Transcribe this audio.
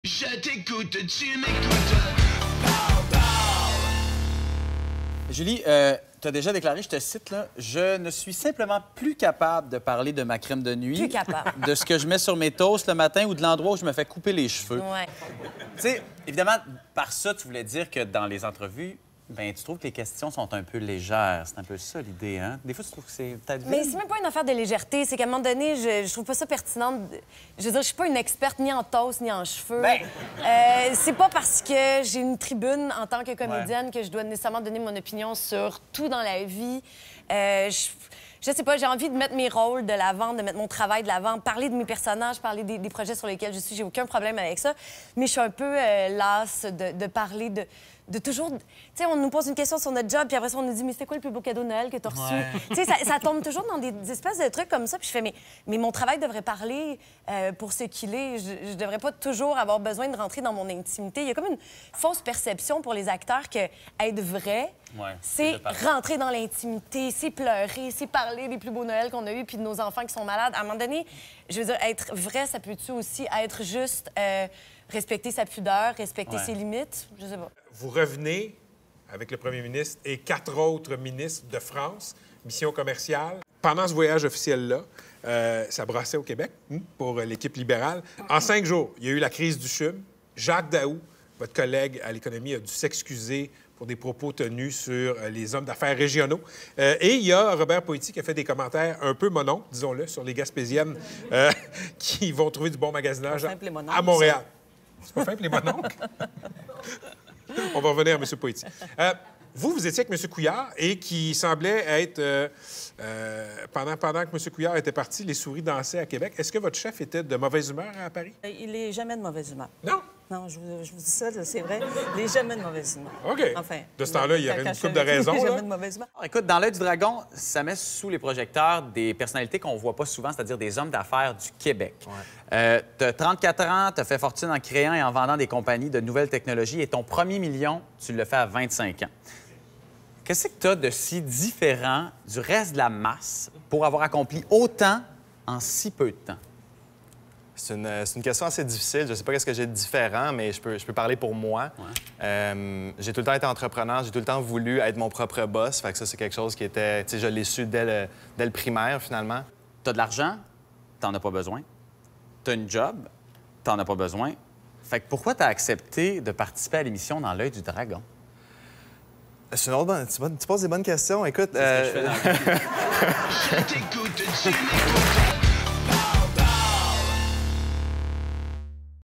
Je t'écoute, tu m'écoutes. Julie, tu as déjà déclaré, je te cite, là, je ne suis simplement plus capable de parler de ma crème de nuit, Plus capable. de ce que je mets sur mes toasts le matin ou de l'endroit où je me fais couper les cheveux. Ouais. Tu sais, évidemment, par ça, tu voulais dire que dans les entrevues, ben, tu trouves que les questions sont un peu légères. C'est un peu ça, l'idée, hein? Des fois, tu trouves que c'est peut-être... Mais c'est même pas une affaire de légèreté. C'est qu'à un moment donné, je trouve pas ça pertinent. Je veux dire, je suis pas une experte ni en toast ni en cheveux. Ben. C'est pas parce que j'ai une tribune en tant que comédienne que je dois nécessairement donner mon opinion sur tout dans la vie. Je sais pas, j'ai envie de mettre mes rôles de l'avant, de mettre mon travail de l'avant, parler de mes personnages, parler des projets sur lesquels je suis. J'ai aucun problème avec ça. Mais je suis un peu lasse de parler de toujours... Tu sais, on nous pose une question sur notre job, puis après ça, on nous dit « Mais c'était quoi le plus beau cadeau de Noël que t'as reçu? Ouais. » Tu sais, ça tombe toujours dans des espèces de trucs comme ça. Puis je fais « Mais mon travail devrait parler pour ce qu'il est. Je devrais pas toujours avoir besoin de rentrer dans mon intimité. » Il y a comme une fausse perception pour les acteurs que être vrai, Ouais, c'est rentrer dans l'intimité, c'est pleurer, c'est parler des plus beaux Noëls qu'on a eus puis de nos enfants qui sont malades. À un moment donné, je veux dire, être vrai, ça peut-tu aussi être juste respecter sa pudeur, respecter ses limites? Je sais pas. Vous revenez avec le premier ministre et 4 autres ministres de France, mission commerciale. Pendant ce voyage officiel-là, ça brassait au Québec pour l'équipe libérale. En 5 jours, il y a eu la crise du CHUM. Jacques Daoust, votre collègue à l'économie, a dû s'excuser pour des propos tenus sur les hommes d'affaires régionaux. Et il y a Robert Poëti qui a fait des commentaires un peu mononcles, disons-le, sur les Gaspésiennes qui vont trouver du bon magasinage à Montréal. C'est pas simple, les mononcles? On va revenir à M. Poëti. Vous étiez avec M. Couillard et qui semblait être... pendant que M. Couillard était parti, les souris dansaient à Québec. Est-ce que votre chef était de mauvaise humeur à Paris? Il est jamais de mauvaise humeur. Non? Non, je vous dis ça, c'est vrai. Il est jamais de mauvaise humeur. OK. Enfin, de ce temps-là, il y avait une couple de raisons. Il est là. jamais de mauvaise humeur. Alors, écoute, dans l'œil du dragon, ça met sous les projecteurs des personnalités qu'on voit pas souvent, c'est-à-dire des hommes d'affaires du Québec. Ouais. Tu as 34 ans, tu as fait fortune en créant et en vendant des compagnies de nouvelles technologies et ton premier million, tu le fais à 25 ans. Qu'est-ce que tu as de si différent du reste de la masse pour avoir accompli autant en si peu de temps? C'est une question assez difficile. Je ne sais pas ce que j'ai de différent, mais je peux parler pour moi. Ouais. J'ai tout le temps été entrepreneur. J'ai tout le temps voulu être mon propre boss. Fait que ça, c'est quelque chose qui était... Tu sais, je l'ai su dès le primaire, finalement. Tu as de l'argent, tu n'en as pas besoin. Tu as une job, tu n'en as pas besoin. Fait que pourquoi tu as accepté de participer à l'émission Dans l'œil du dragon? C'est une autre bonne... Tu poses des bonnes questions. Écoute... Je t'écoute, tu m'écoutes.